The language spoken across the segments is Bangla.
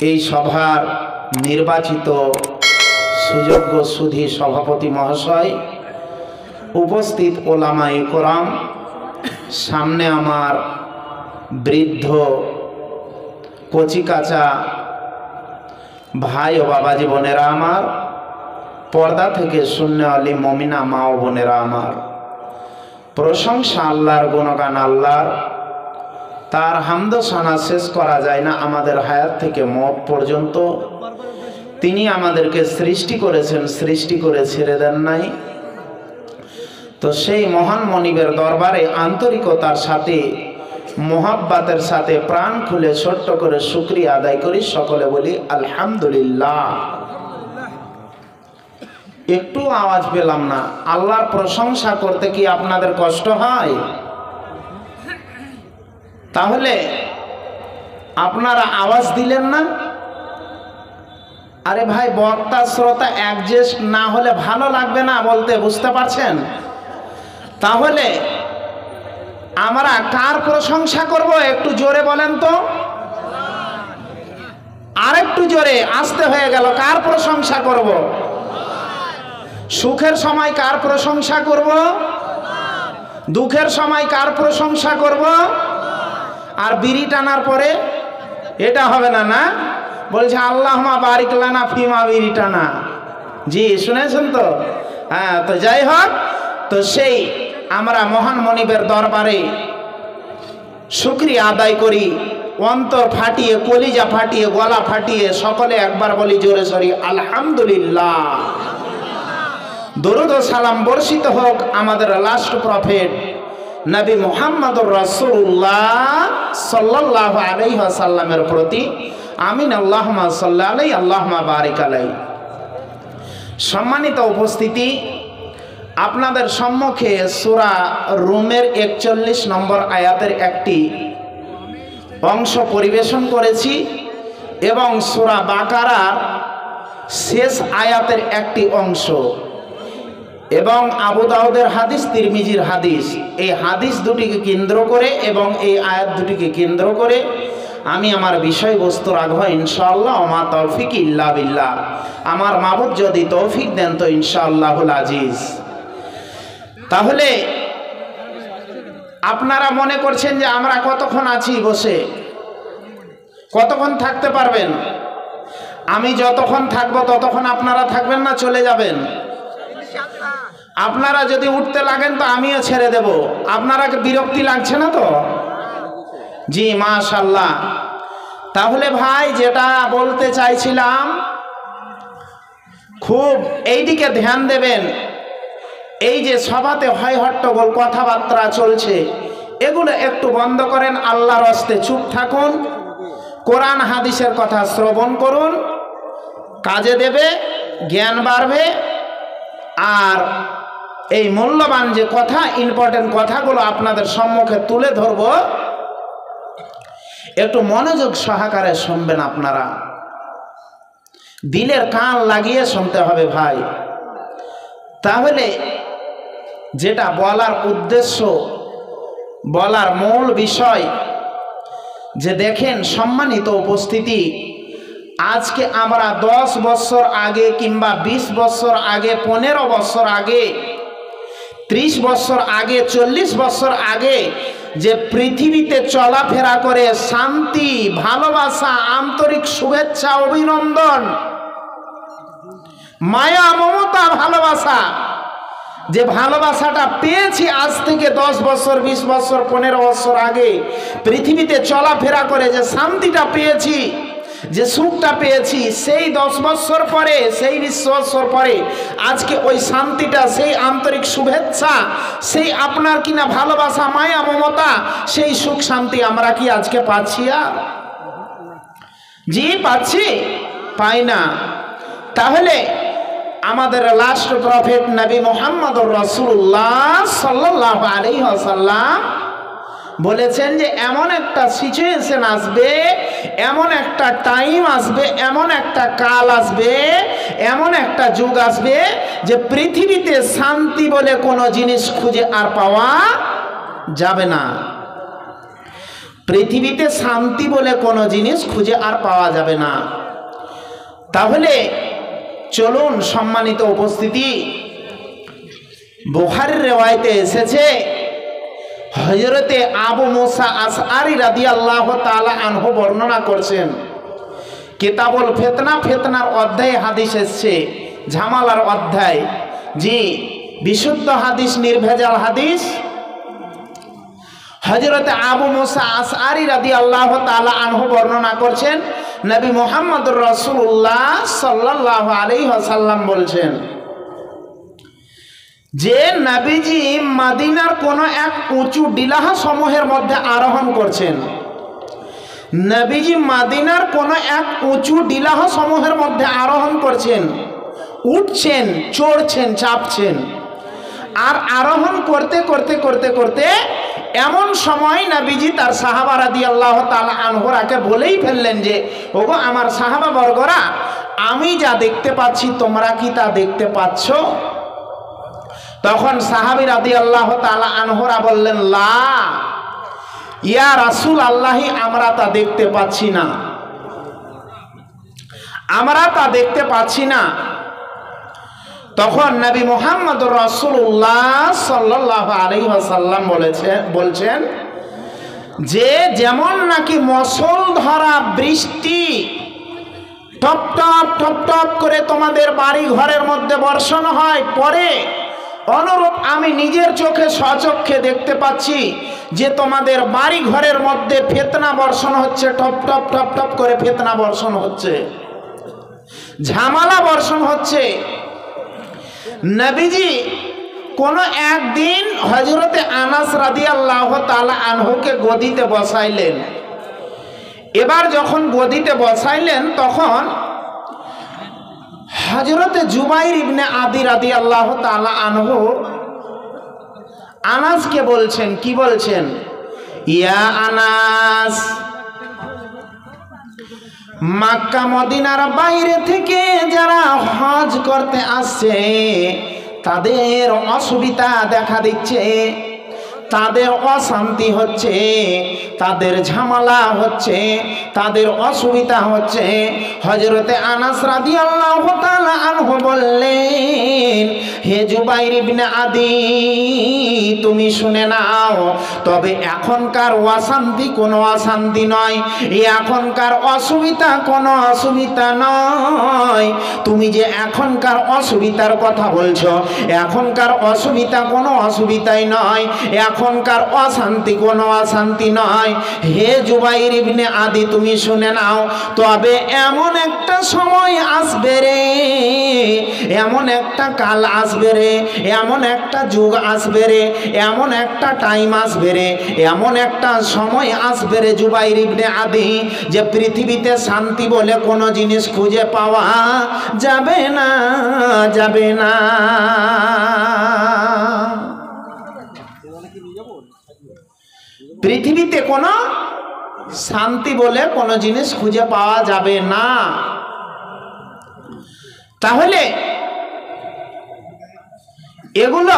এই সভার নির্বাচিত সুযোগ্য সুধী সভাপতি মহাশয়, উপস্থিত ওলামায়ে কেরাম, সামনে আমার বৃদ্ধ কচিকাচা ভাই ও বাবাজি বোনেরা আমার, পর্দা থেকে শূন্য আলী মমিনা মা ও বোনেরা আমার, প্রশংসা আল্লাহর, গুণগান আল্লাহর, তার হামদ সানা শেষ করা যায় না। আমাদের হায়াত থেকে মত পর্যন্ত তিনি আমাদেরকে সৃষ্টি করেছেন, সৃষ্টি করে ছেড়ে দেন নাই। তো সেই মহান মনিবের দরবারে আন্তরিকতার সাথে, মোহাব্বতের সাথে প্রাণ খুলে ছোট্ট করে শুকরিয়া আদায় করি। সকলে বলি আলহামদুলিল্লাহ। একটু আওয়াজ পেলাম না। আল্লাহর প্রশংসা করতে কি আপনাদের কষ্ট হয়? তাহলে আপনারা আওয়াজ দিলেন না। আরে ভাই, বক্তা শ্রোতা অ্যাডজাস্ট না হলে ভালো লাগবে না বলতে, বুঝতে পারছেন? তাহলে আমরা কার প্রশংসা করব? একটু জোরে বলেন তো। আরেকটু জোরে, আসতে হয়ে গেল। কার প্রশংসা করব? সুখের সময় কার প্রশংসা করব? দুঃখের সময় কার প্রশংসা করব? আর বিড়ি টানার পরে এটা হবে না, না বলছে আল্লাহুম্মা বারিক লানা ফিমা বিড়ি টানা। জি শুনেছেন তো? হ্যাঁ, তো যাই হোক, তো সেই আমরা মহান মনিবের দরবারে শুকরিয়া আদায় করি, অন্তর ফাটিয়ে, কলিজা ফাটিয়ে, গলা ফাটিয়ে। সকলে একবার বলি জোরে সরি আলহামদুলিল্লাহ। দরুদ ও সালাম বর্ষিত হোক আমাদের লাস্ট প্রফেট নবী মুহাম্মদুর রাসূলুল্লাহ সাল্লাল্লাহু আলাইহি ওয়াসাল্লামের প্রতি। আমিন। আল্লাহুম্মা সাল্লি আলাইহি, আল্লাহুম্মা বারিক আলাইহি। সম্মানিত উপস্থিতি, আপনাদের সম্মুখে সূরা রুমের 41 নম্বর আয়াতের একটি অংশ পরিবেশন করেছি এবং সূরা বাকারার শেষ আয়াতের একটি অংশ, এবং আবু দাউদের হাদিস, তিরমিজির হাদিস। এই হাদিস দুটিকে কেন্দ্র করে এবং এই আয়াত দুটিকে কেন্দ্র করে আমি আমার বিষয়বস্তু রাখবো ইনশাআল্লাহ। ওমা তৌফিক ইল্লা বিল্লাহ। আমার মাবুদ যদি তৌফিক দেন তো ইনশাআল্লাহুল আজিজ। তাহলে আপনারা মনে করছেন যে আমরা কতক্ষণ আছি বসে? কতক্ষণ থাকতে পারবেন? আমি যতক্ষণ থাকবো ততক্ষণ আপনারা থাকবেন না চলে যাবেন? আপনারা যদি উঠতে লাগেন তো আমিও ছেড়ে দেব। আপনারা বিরক্তি লাগছে না তো? জি মাশাআল্লাহ। তাহলে ভাই, যেটা বলতে চাইছিলাম, খুব এইদিকে ধ্যান দেবেন। এই যে সভাতে হয় হট্টগোল, কথাবার্তা চলছে, এগুলো একটু বন্ধ করেন। আল্লাহর হস্তে চুপ থাকুন, কোরআন হাদিসের কথা শ্রবণ করুন, কাজে দেবে, জ্ঞান বাড়বে। আর এই মূল্যবান যে কথা, ইম্পর্টেন্ট কথাগুলো আপনাদের সম্মুখে তুলে ধরব, একটু মনোযোগ সহকারে শুনবেন। আপনারা দিলের কান লাগিয়ে শুনতে হবে ভাই। তাহলে যেটা বলার উদ্দেশ্য, বলার মূল বিষয়, যে দেখেন সম্মানিত উপস্থিতি, আজকে আমরা 10 বছর আগে কিংবা 20 বছর আগে, 15 বছর আগে, 30 বছর আগে, 40 বছর আগে যে পৃথিবীতে চলাফেরা করে শান্তি, ভালোবাসা, আন্তরিক শুভেচ্ছা, অভিনন্দন, মায়া, মমতা, ভালোবাসা, যে ভালোবাসাটা পেয়েছি আজ থেকে 10 বছর, 20 বছর, 15 বছর আগে পৃথিবীতে চলাফেরা করে যে শান্তিটা পেয়েছি, যে সুখটা পেয়েছি, সেই 10 বছর পরে, সেই 20 বছর পরে আজকে ওই শান্তিটা, সেই আন্তরিক শুভেচ্ছা, সেই আপনার কিনা ভালোবাসা, মায়া, মমতা, সেই সুখ শান্তি আমরা কি আজকে পাচ্ছি? আর জি পাচ্ছি? পাই না। তাহলে আমাদের লাস্ট প্রফেট নবী মুহাম্মদুর রাসূলুল্লাহ সাল্লাল্লাহু আলাইহি ওয়াসাল্লাম বলেছেন যে এমন একটা সিচুয়েশন আসবে, এমন একটা টাইম আসবে, এমন একটা কাল আসবে, এমন একটা যুগ আসবে যে পৃথিবীতে শান্তি বলে কোনো জিনিস খুঁজে আর পাওয়া যাবে না। পৃথিবীতে শান্তি বলে কোনো জিনিস খুঁজে আর পাওয়া যাবে না। তাহলে চলুন সম্মানিত উপস্থিতি, বুখারীর রিওয়ায়াতে এসেছে হযরতে আবু মুসা আশআরী রাদিয়াল্লাহু তাআলা আনহু বর্ণনা করছেন, কিতাবুল ফিতনা, ফিতনার অধ্যায়ে হাদিস এসেছে, ঝামেলার অধ্যায়, জি বিশুদ্ধ হাদিস, নির্ভেজাল হাদিস। হযরতে আবু মুসা আশআরী রাদিয়াল্লাহু তাআলা আনহু বর্ণনা করছেন, নবী মুহাম্মদুর রাসূলুল্লাহ সাল্লাল্লাহু আলাইহি ওয়াসাল্লাম বলছেন যে নবীজি মদিনার কোন এক উঁচু ডিলাহা সমূহের মধ্যে আরোহণ করছেন। নবীজি মদিনার কোন এক উঁচু ডিলাহা সমূহের মধ্যে আরোহণ করছেন, উঠছেন, চড়ছেন, চাপছেন। আর আরোহণ করতে করতে করতে করতে এমন সময় নবীজি তার সাহাবা রাদিয়াল্লাহু তাআলা আনহুরাকে বলেই ফেললেন যে, ওগো আমার সাহাবা বর্গরা, আমি যা দেখতে পাচ্ছি তোমরা কি তা দেখতে পাচ্ছ? তখন সাহাবী রাদিয়াল্লাহু তাআলা আনহুরা বললেন, লা ইয়া রাসূল আল্লাহি, আমরা তা দেখতে পাচ্ছি না, আমরা তা দেখতে পাচ্ছি না। তখন নবী মুহাম্মদুর রাসূলুল্লাহ সাল্লাল্লাহু আলাইহি ওয়াসাল্লাম বলছেন যে যেমন নাকি মুষলধারা বৃষ্টি টপ টপ টপ টপ করে তোমাদের বাড়ি ঘরের মধ্যে বর্ষণ হয় পরে, অনুরূপ আমি নিজের চোখে স্বচক্ষে দেখতে পাচ্ছি যে তোমাদের বাড়ি ঘরের মধ্যে ফিতনা বর্ষণ হচ্ছে, টপ টপ টপ টপ করে ফিতনা বর্ষণ হচ্ছে, ঝামেলা বর্ষণ হচ্ছে। নবীজি কোন একদিন হযরতে আনাস রাদিয়াল্লাহু তাআলা আনহুকে গদিতে বসাইলেন। এবার যখন গদিতে বসাইলেন তখন হযরতে জুবাইর ইবনে আদি রাদিয়াল্লাহু তাআলা আনহু আনাসকে বলছেন, কি বলছেন? ইয়া আনাস, মক্কা মদিনার বাইরে থেকে যারা হজ করতে আসছে তাদের অসুবিধা দেখা দিচ্ছে, তাদের অশান্তি হচ্ছে, তাদের ঝামেলা হচ্ছে, তাদের অসুবিধা হচ্ছে। হযরতে আনাস রাদিয়াল্লাহু তাআলা আনহু বললেন, হে জুবাইর ইবনে আদি, তুমি শুনে নাও, তবে এখনকার অশান্তি কোনো অশান্তি নয়, এখনকার অসুবিধা কোনো অসুবিধা নয়। তুমি যে এখনকার অসুবিধার কথা বলছো, এখনকার অসুবিধা কোনো অসুবিধাই নয়, এখনকার অশান্তি কোনো অশান্তি নয়। হে জুবাইর ইবনে আদি, তুমি শুনে নাও, তবে এমন একটা সময় আসবে রে, এমন একটা কাল আসবে রে, এমন একটা যুগ আসবে রে, এমন একটা টাইম আসবে রে, এমন একটা সময় আসবে রে জুবাইর ইবনে আদি, যে পৃথিবীতে শান্তি বলে কোনো জিনিস খুঁজে পাওয়া যাবে না, যাবে না। পৃথিবীতে কোনো শান্তি বলে কোনো জিনিস খুঁজে পাওয়া যাবে না। তাহলে এগুলো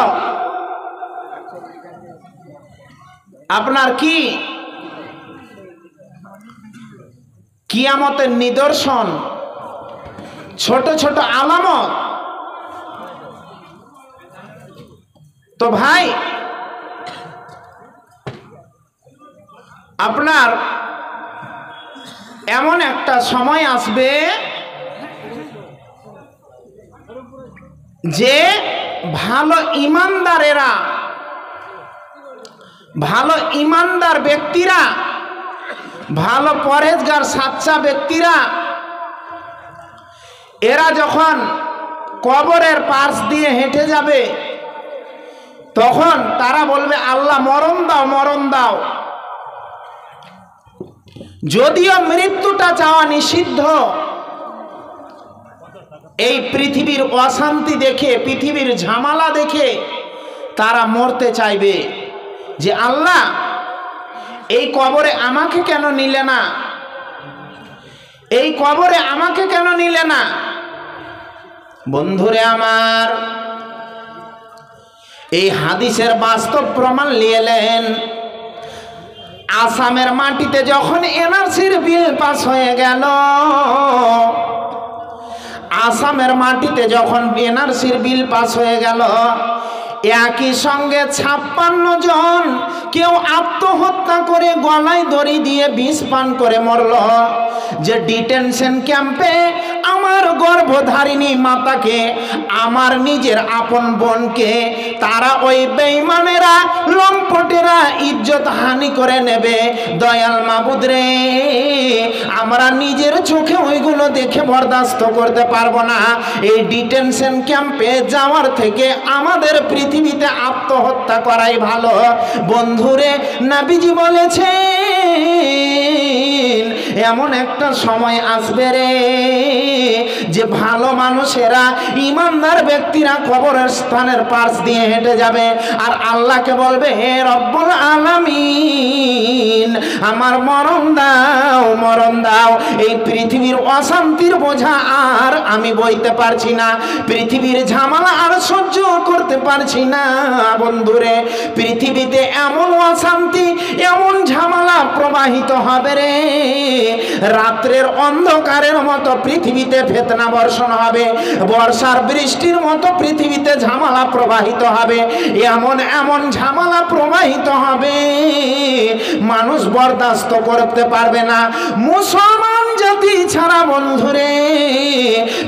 আপনার কি কিয়ামতের নিদর্শন, ছোট ছোট আলামত। তো ভাই, আপনার এমন একটা সময় আসবে যে ভালো ইমানদারেরা, ভালো ইমানদার ব্যক্তিরা, ভালো পরহেজগার সাচ্চা ব্যক্তিরা, এরা যখন কবরের পাশ দিয়ে হেঁটে যাবে তখন তারা বলবে, আল্লাহ মরণ দাও, মরণ দাও। যদিও মৃত্যুটা চাওয়া নিষিদ্ধ, এই পৃথিবীর অশান্তি দেখে, পৃথিবীর ঝামেলা দেখে তারা মরতে চাইবে যে আল্লাহ এই কবরে আমাকে কেন নিলে না, এই কবরে আমাকে কেন নিলে না। বন্ধুরে আমার, এই হাদিসের বাস্তব প্রমাণ নিয়ে এলেন আসামের মাটিতে যখন এনআরসির বিল পাস হয়ে গেল, আসামের মাটিতে যখন এনআরসির বিল পাস হয়ে গেল, একই সঙ্গে 56 জন কেউ আত্মহত্যা করে গলায় দড়ি দিয়ে বিষ পান করে মরল। যে ডিটেনশন ক্যাম্পে আমার গর্ভধারিণী মাতাকে, আমার নিজের আপন বোনকে তারা ওই বেঈমানেরা লম্পটেরা ইজ্জত হানি করে নেবে। দয়াল মাবুদ রে, আমরা নিজের চোখে ওইগুলো দেখে বরদাস্ত করতে পারবো না। এই ডিটেনশন ক্যাম্পে যাওয়ার থেকে আমাদের পৃথিবীতে আত্মহত্যা করাই ভালো। বন্ধুরে, নবীজি বলেছেন এমন একটা সময় আসবে রে, যে ভালো মানুষেরা, ইমানদার ব্যক্তিরা কবরের স্থানের পাশ দিয়ে হেঁটে যাবে আর আল্লাহকে বলবে, হে রব্বুল আলামিন, আমার মরণ দাও, মরণ দাও। এই পৃথিবীর অশান্তির বোঝা আর আমি বইতে পারছি না, পৃথিবীর ঝামেলা আর সহ্য করতে পারছি না। বন্ধুরে, পৃথিবীতে এমন অশান্তি, এমন ঝামেলা প্রবাহিত হবে রে, রাত্রের অন্ধকারের মতো পৃথিবীতে ফিতনা বর্ষণ হবে, বর্ষার বৃষ্টির মতো পৃথিবীতে ঝামেলা প্রবাহিত হবে। এমন এমন ঝামেলা প্রবাহিত হবে, মানুষ বরদাস্ত করতে পারবে না। মুসলমান জাতি ছাড়া বন্ধুরে,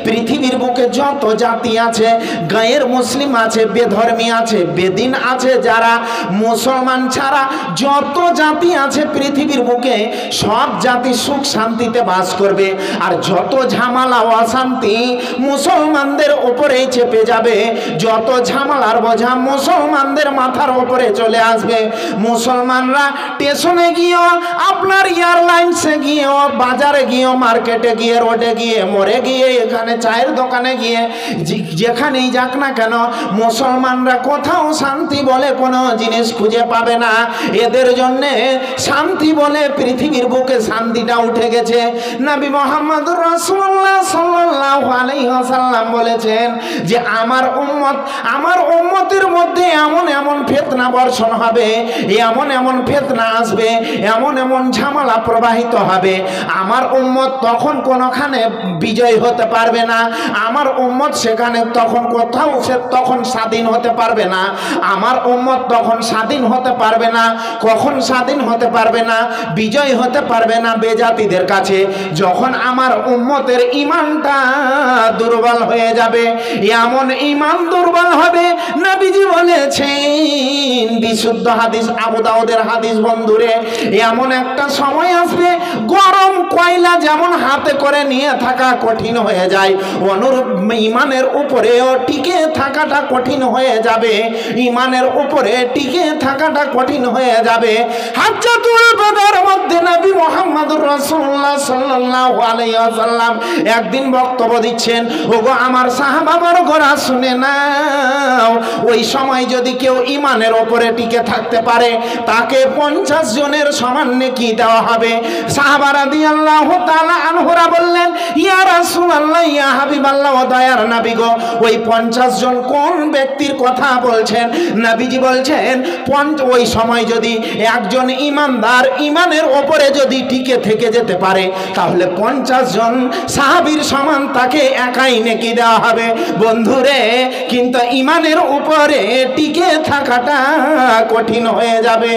পৃথিবীর বুকে যত জাতি আছে, গায়ের মুসলিম আছে, বেধর্মী আছে, বেদিন আছে, যারা মুসলমান ছাড়া যত জাতি আছে পৃথিবীর বুকে, সব জাতি সুখ শান্তিতে বাস করবে। আর যত ঝামেলা অশান্তি মুসলমানদের উপরেই চেপে যাবে, যত ঝামেলার বোঝা মুসলমানদের মাথার উপরে চলে আসবে। মুসলমানরা স্টেশনে গিয়েও, আপনার এয়ারলাইন্সে গিয়েও, বাজারে গিয়েও, মার্কেটে গিয়ে, রোডে গিয়ে, মোড়ে গিয়ে, এখানে চায়ের দোকানে গিয়ে, যেখানেই যাক না কেন, মুসলমানরা কোথাও শান্তি বলে কোনো জিনিস খুঁজে পাবে না। এদের জন্যে শান্তি বলে পৃথিবীর বুকে শান্তিটা উঠে গেছে। নবী মুহাম্মদুর রাসূলুল্লাহ সাল্লাল্লাহু আলাইহি ওয়াসাল্লাম বলেছেন যে আমার উম্মত, আমার উম্মতের মধ্যে এমন এমন ফিতনা বর্ষণ হবে, এমন এমন ফিতনা আসবে, এমন এমন ঝামেলা প্রবাহিত হবে, আমার উম্মত তখন কোনোখানে বিজয় হতে পারবে না, আমার উম্মত সেখানে তখন কোথাও সে তখন স্বাধীন হতে পারবে না, আমার উম্মত তখন স্বাধীন হতে পারবে না। কখন স্বাধীন হতে পারবে না? বিজয় হতে পারবে না বেজাতিদের কাছে, যখন আমার উম্মতের ঈমানটা দুর্বল হয়ে যাবে। এমন ঈমান দুর্বল হবে, নবীজি বলেছেন, বিশুদ্ধ হাদিস, আবু দাউদের হাদিস বন্ধুরে, এমন একটা সময় আসবে, গরম কয়লা যেমন হাতে করে নিয়ে থাকা কঠিন হয়ে যায়, অনুরূপ ঈমানের উপরেও টিকে থাকাটা কঠিন হয়ে যাবে, ঈমানের উপরে টিকে থাকাটা কঠিন হয়ে যাবে। হাজ্জাতুল বাদার মধ্যে নবী মুহাম্মদুর রাসূলুল্লাহ সাল্লাল্লাহু আলাইহি ওয়াসাল্লাম একদিন বক্তব্য দিচ্ছেন, ওগো আমার সাহাবাবর্গরা শুনে নাও, ওই সময় যদি কেউ ঈমানের উপরে টিকে থাকতে পারে, তাকে 50 জনের সমান নেকি দেওয়া হবে। সাহাবা রাদিয়াল্লাহু তাআলা আনহুরা বললেন, ইয়া রাসূলুল্লাহ, ইয়া হাবিবাল্লাহ, ও দয়ার নবী গো, ওই 50 জন কোন ব্যক্তির কথা বলছেন? নবীজি বলছেন, ওই সময় যদি একজন ঈমানদার ঈমানের উপরে যদি টিকে থেকে যেতে পারে, তাহলে 50 জন সাহাবীর সমান তাকে একাই নেকি দেওয়া হবে। বন্ধুরে, কিন্তু ঈমানের উপরে টিকে থাকাটা কঠিন হয়ে যাবে।